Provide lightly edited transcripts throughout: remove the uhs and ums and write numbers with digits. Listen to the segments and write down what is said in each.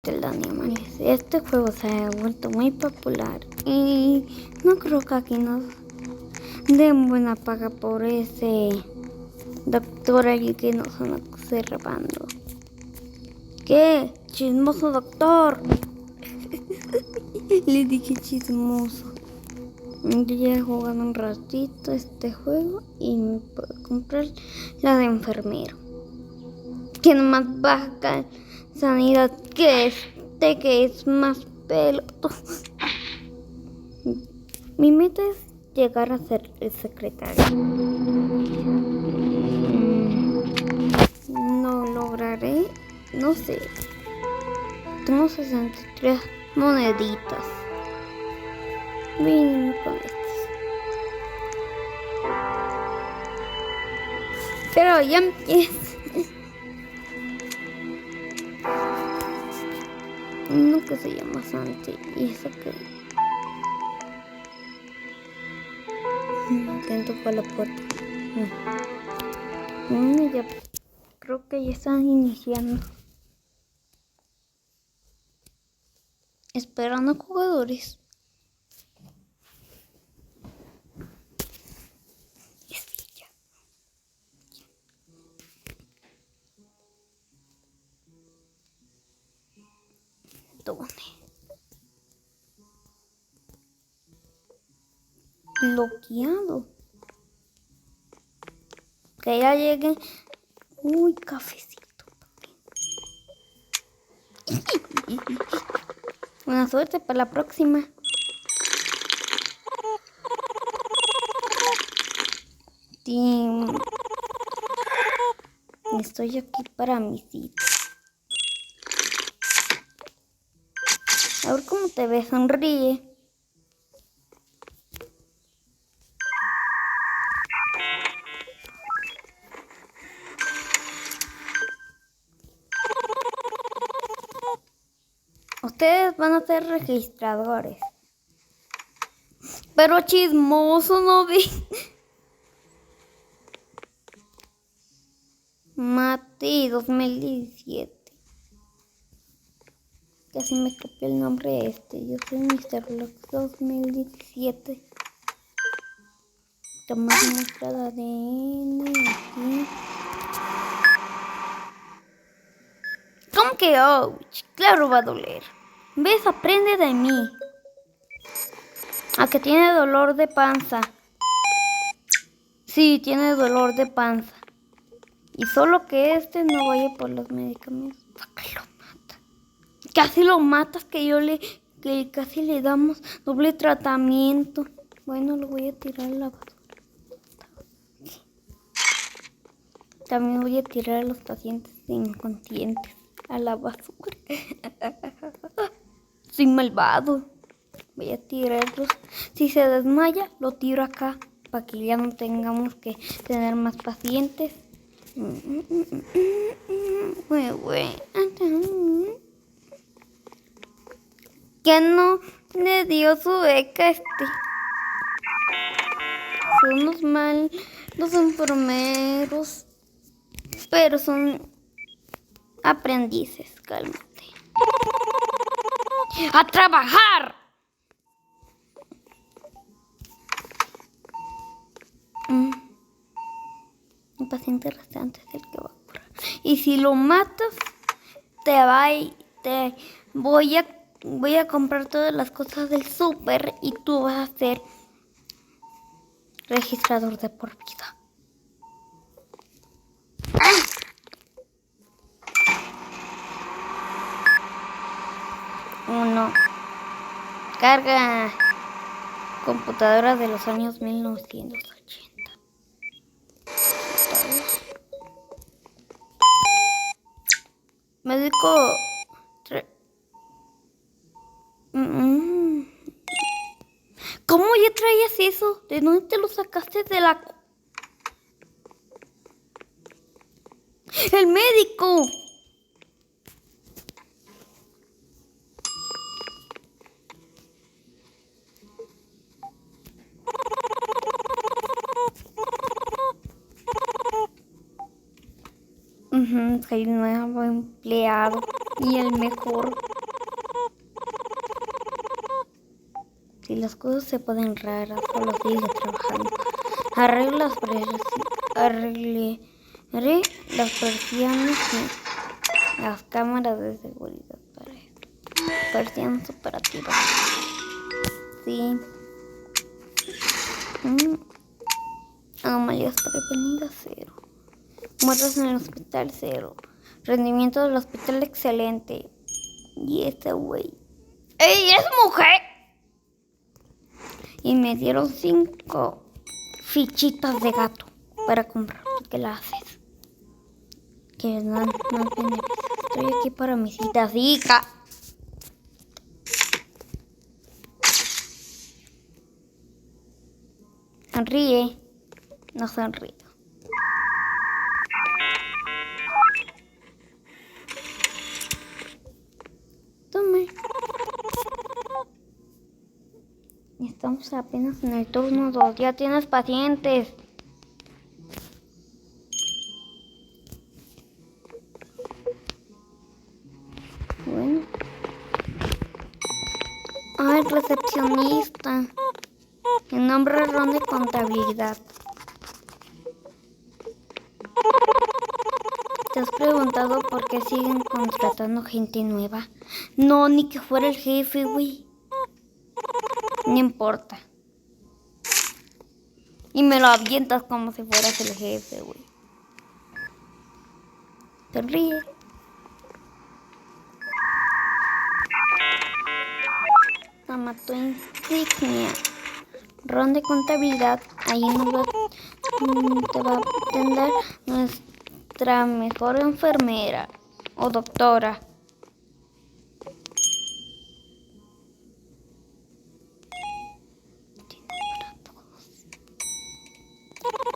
Hotel de Animales. Este juego se ha vuelto muy popular y no creo que aquí nos den buena paga por ese doctor allí que nos están observando. ¿Qué? Chismoso doctor. Le dije chismoso. Yo ya he jugado un ratito este juego y me puedo comprar la de enfermero. Tiene más baja sanidad que este, que es más peloto. Mi meta es llegar a ser el secretario. No lograré, no sé. Tengo 63 moneditas. Mínimo con estas. Pero ya empiezo. Uno que se llama Santi. Y eso que... Intento por la puerta. Ya creo que ya están iniciando. Esperando jugadores. ¿Dónde? Bloqueado. Que ya lleguen. Uy, cafecito. Buena suerte para la próxima. Estoy aquí para mi cita. A ver cómo te ves, sonríe. Ustedes van a ser registradores. Pero chismoso, ¿no vi? Mati 2017. Casi me copié el nombre este. Yo soy Mr. Lux 2017. Tomar muestra de ADN aquí. ¿Cómo que ouch? Claro va a doler. ¿Ves? Aprende de mí. ¿A que tiene dolor de panza? Sí, tiene dolor de panza. Y solo que no vaya por los medicamentos. Porque lo mata. Casi lo matas, que casi le damos doble tratamiento. Bueno, lo voy a tirar a la basura. También voy a tirar a los pacientes inconscientes a la basura. Soy malvado. Voy a tirarlos. Si se desmaya, lo tiro acá. Para que ya no tengamos que tener más pacientes. Muy bueno. Que no le dio su beca Son los enfermeros. Pero son aprendices, cálmate. ¡A trabajar! El paciente restante es el que va a curar. Y si lo matas, voy a comprar todas las cosas del súper y tú vas a ser registrador de por vida. Uno. Carga computadora de los años 1980. Médico. ¿Cómo ya traías eso? ¿De dónde te lo sacaste de la... ¡El médico! Soy nuevo empleado y el mejor. Si las cosas se ponen raras, solo sigue trabajando. Arreglo las arreglé las persianas y las cámaras de seguridad para persianas operativas. Sí. Anomalías prevenidas 0. Muertes en el hospital 0. Rendimiento del hospital excelente. Y este güey. ¡Ey, es mujer! Y me dieron 5 fichitas de gato para comprar. ¿Qué la haces? Que no beneficios. Estoy aquí para mis citas, hija. Sonríe. No sonríe. Tome. Estamos apenas en el turno 2. Ya tienes pacientes. Bueno. Ah, el recepcionista. El nombre es Ron de contabilidad. ¿Te has preguntado por qué siguen contratando gente nueva? No, ni que fuera el jefe, güey. No importa. Y me lo avientas como si fueras el jefe, güey. Te ríes. Toma tu insignia. Ron de contabilidad. Ahí te va a atender nuestra mejor enfermera o doctora.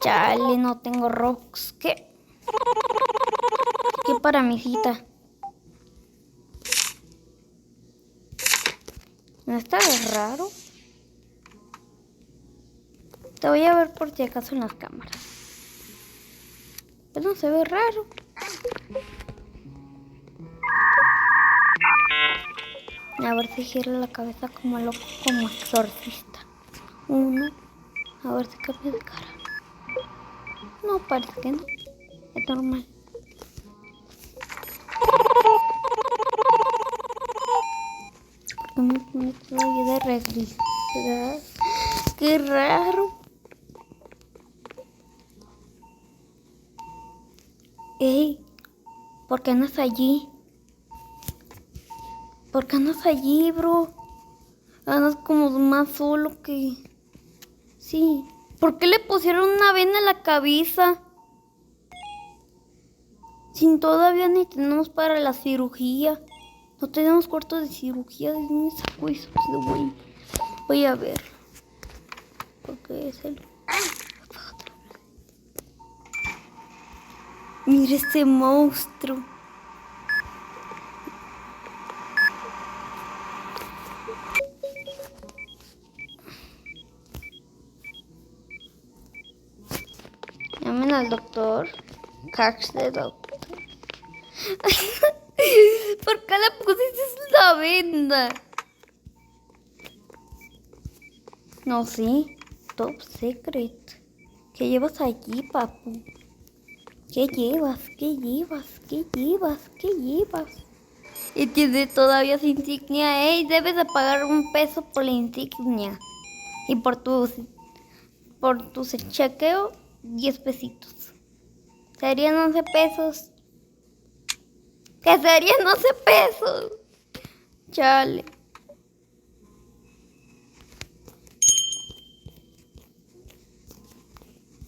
Chale, no tengo rocks. ¿Qué para mi cita? ¿No está raro? Te voy a ver por si acaso en las cámaras. Pero no se ve raro. A ver si gira la cabeza como loco, como exorcista. 1. A ver si cambia de cara. No, parece que no. Es normal. ¿Por qué me pone todavía de reglicidad? ¡Qué raro! ¡Ey! ¿Por qué andas allí? ¿Por qué andas allí, bro? Andas como más solo que... Sí. ¿Por qué le pusieron una venda en la cabeza? Sin todavía ni tenemos para la cirugía. No tenemos cuarto de cirugía. ¿De dónde sacó eso, güey? Voy a ver. Porque es el... Mira este monstruo. Llamen al doctor. Cax de doctor. ¿Por qué le pusiste la venda? No, sí. Top secret. ¿Qué llevas allí, papu? ¿Qué llevas? ¿Qué llevas? ¿Qué llevas? ¿Qué llevas? Y tiene todavía su insignia. Ey, debes de pagar $1 por la insignia. Y por tu chequeo, 10 pesitos. Serían 11 pesos. ¿Qué serían 11 pesos? Chale.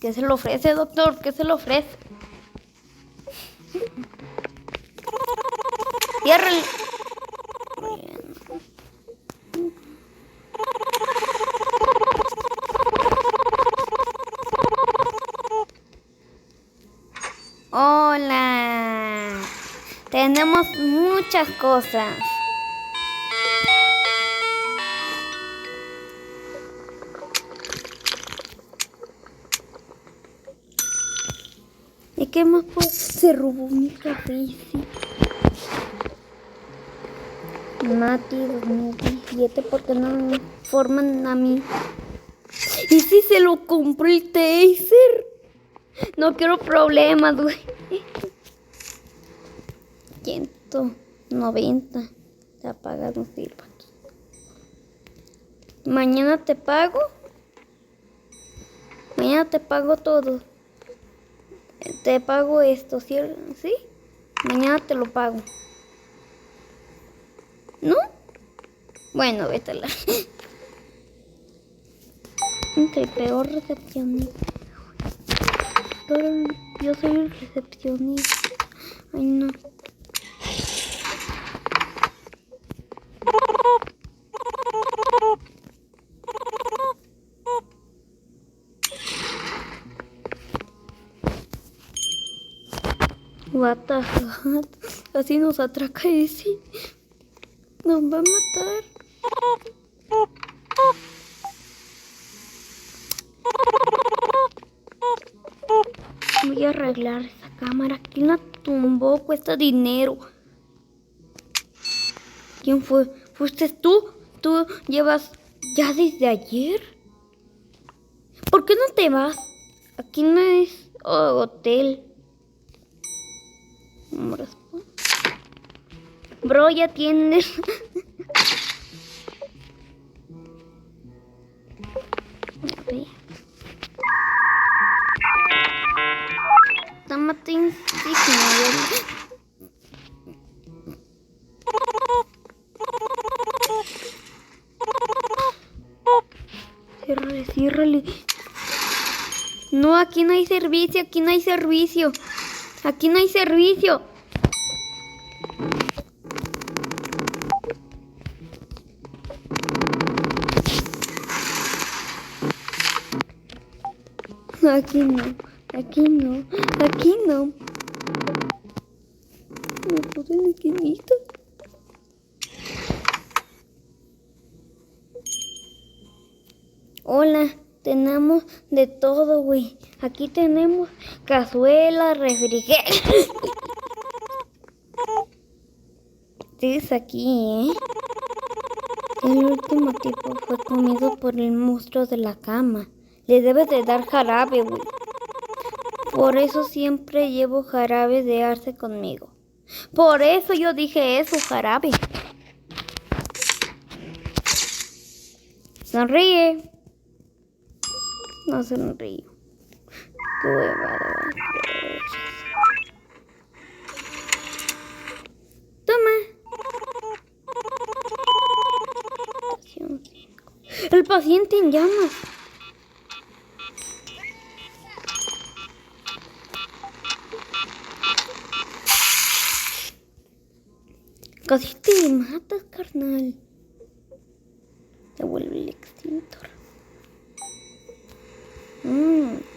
¿Qué se le ofrece, doctor? ¿Qué se le ofrece? Ciérrale. Hola. Tenemos muchas cosas. ¿Y qué más? Pues se robó mi café, sí. Mati 2017, porque no me forman a mí. ¿Y si se lo compré el taser? No quiero problemas, güey. 190. Se apaga, no sirva. Mañana te pago. Mañana te pago todo. Te pago esto, ¿sí? ¿Sí? Mañana te lo pago. ¿No? Bueno, vete a la... El peor recepcionista. Yo soy el recepcionista. Ay, no. What the fuck? Así nos atraca ese. Nos va a matar. Voy a arreglar esa cámara. ¿Quién la tumbó? Cuesta dinero. ¿Quién fue? ¿Fuiste tú? ¿Tú llevas ya desde ayer? ¿Por qué no te vas? Aquí no es hotel. Bro, ya tienes. Tómate insignia. Ciérrale, ciérrale. No, aquí no hay servicio, aquí no hay servicio. Aquí no hay servicio. Aquí no, aquí no, aquí no. Me puse en la esquinita. Hola, tenemos de todo, güey. Aquí tenemos cazuela, refrigerador. Es aquí, ¿eh? El último tipo fue comido por el monstruo de la cama. Le debes de dar jarabe, güey. Por eso siempre llevo jarabe de arce conmigo. Por eso yo dije eso, jarabe. Sonríe. No sonrío. Qué huevada. Toma. El paciente en llamas. Casi te matas, carnal. Te vuelve el extintor.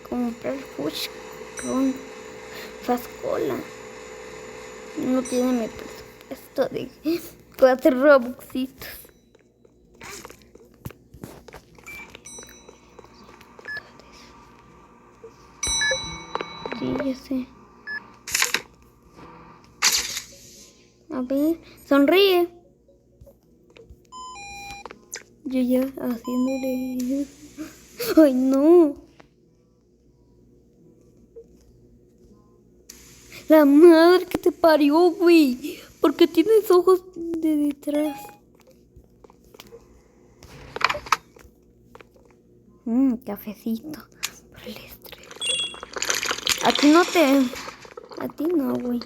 Comprar Fush con Fascola. No tiene mi presupuesto de 4 robuxitos. Sí, ya sé. A ver, sonríe. Yo ya haciéndole... ¡Ay, no! La madre que te parió, güey. Porque tienes ojos de detrás. Cafecito. Por el estrés. A ti no te... A ti no, güey.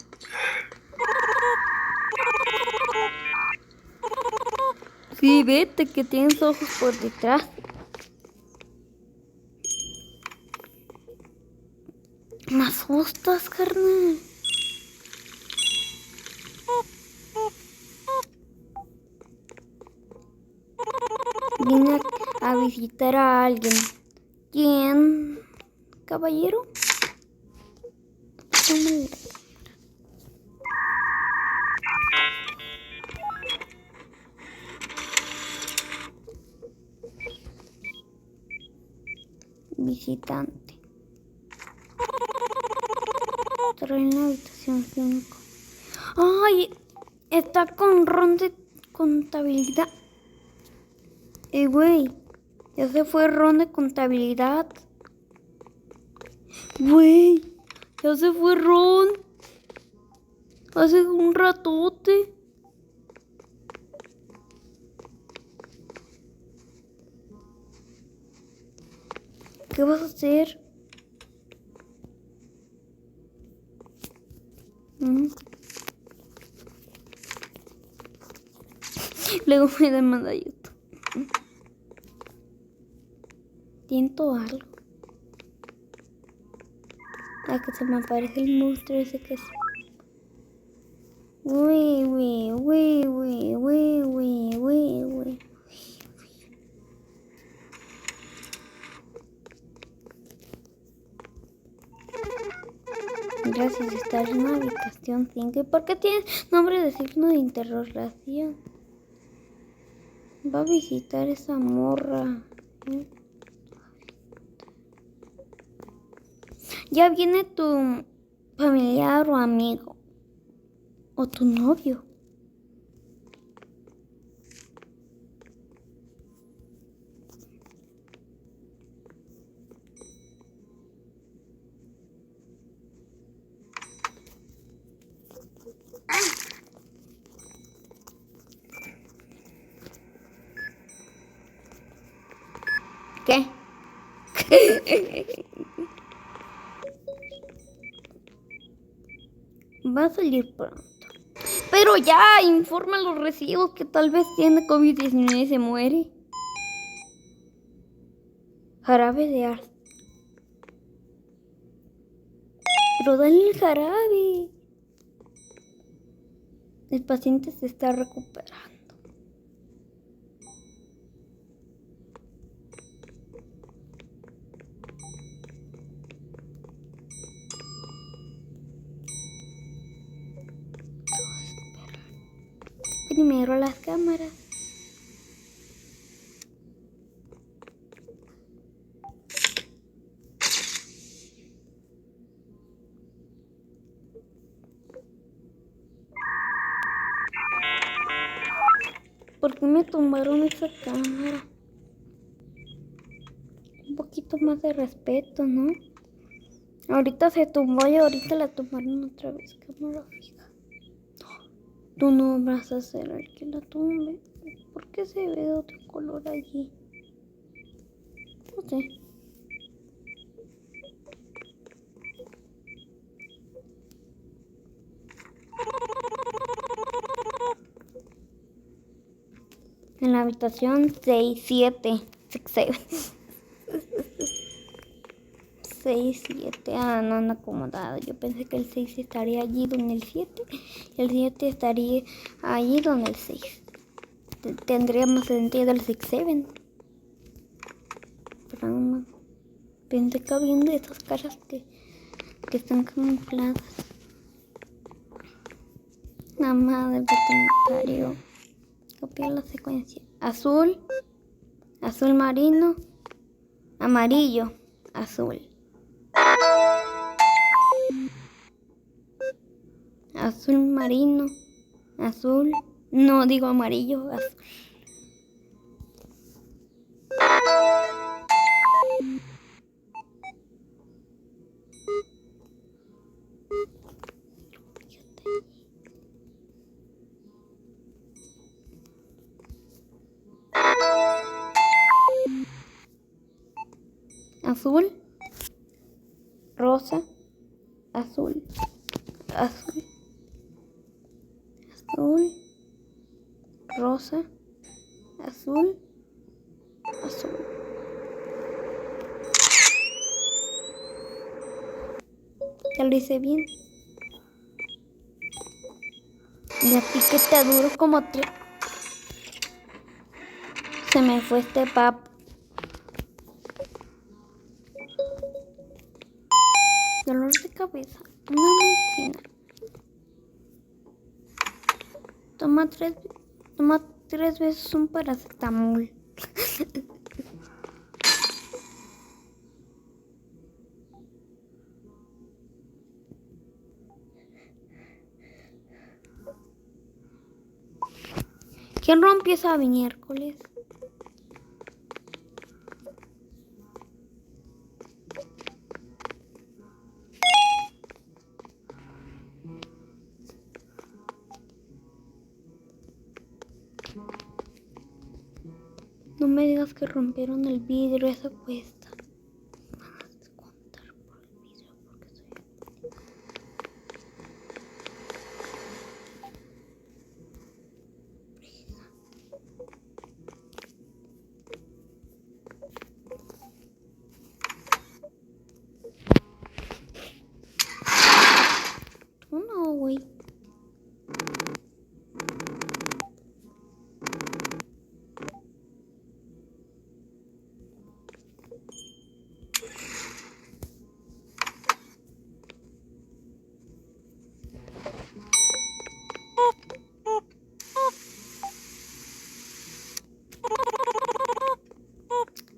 Sí, vete que tienes ojos por detrás. Me asustas, carnal. Vine a visitar a alguien. ¿Quién? ¿Caballero? Visitante. Trae en la habitación 5. ¡Ay! Está con contabilidad. Güey, ya se fue Ron de contabilidad. Güey, ya se fue Ron. Hace un ratote. ¿Qué vas a hacer? Luego me demanda YouTube. Tiento algo. A que se me aparece el monstruo ese que es. Uy. Gracias, estar en la habitación 5. ¿Y por qué tiene nombre de signo de interrogación? Va a visitar esa morra. Ya viene tu familiar o amigo. O tu novio. ¿Qué? Va a salir pronto. Pero ya, informa a los recibos que tal vez tiene COVID-19 y se muere. Jarabe de arte. Pero dale el jarabe. El paciente se está recuperando. Primero las cámaras. ¿Por qué me tumbaron esa cámara? Un poquito más de respeto, ¿no? Ahorita se tumbó y ahorita la tumbaron otra vez. Cámara fija. Tú no vas a ser el que la tumbe. ¿Por qué se ve de otro color allí? No sé. En la habitación 6, 7, 6, 7. 6, 7. Ah, no han acomodado. Yo pensé que el 6 estaría allí donde el 7. Y el 7 estaría allí donde el 6. Tendría más sentido el 6, 7. Pero no. Pensé que habían de esas caras que están camufladas. La madre que te parió. Copiar la secuencia. Azul. Azul marino. Amarillo. Azul. Azul marino. Azul. No digo amarillo. Azul. Azul. Rosa. Azul. Azul. Azul. Rosa. Azul. Azul. Ya lo hice bien. La piqueta duró como 3. Se me fue este papo. Dolor de cabeza. Una medicina. Toma 3 veces un paracetamol. ¿Quién rompió esa miércoles? No me digas que rompieron el vidrio, eso cuesta. Me van a descontar por el vidrio porque soy... Tú no, güey.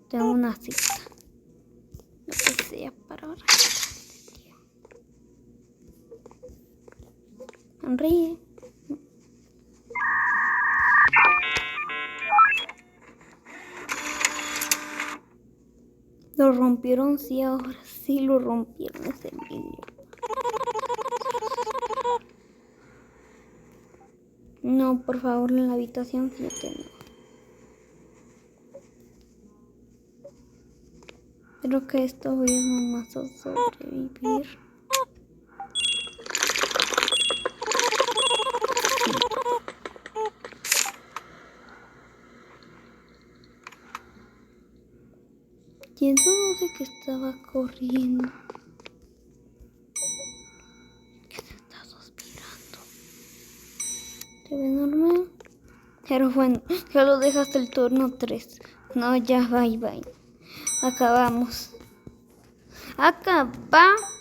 Tengo una cita. Lo que sea para ahora. Sonríe. Lo rompieron, sí, ahora sí lo rompieron ese vidrio. No, por favor, en la habitación 7 no. Creo que esto voy a nomás a sobrevivir. Y entonces de que estaba corriendo. ¿Qué se está suspirando? ¿Te ve normal? Pero bueno, ya lo dejaste el turno 3. No, ya, bye, bye. Acabamos. Acabamos.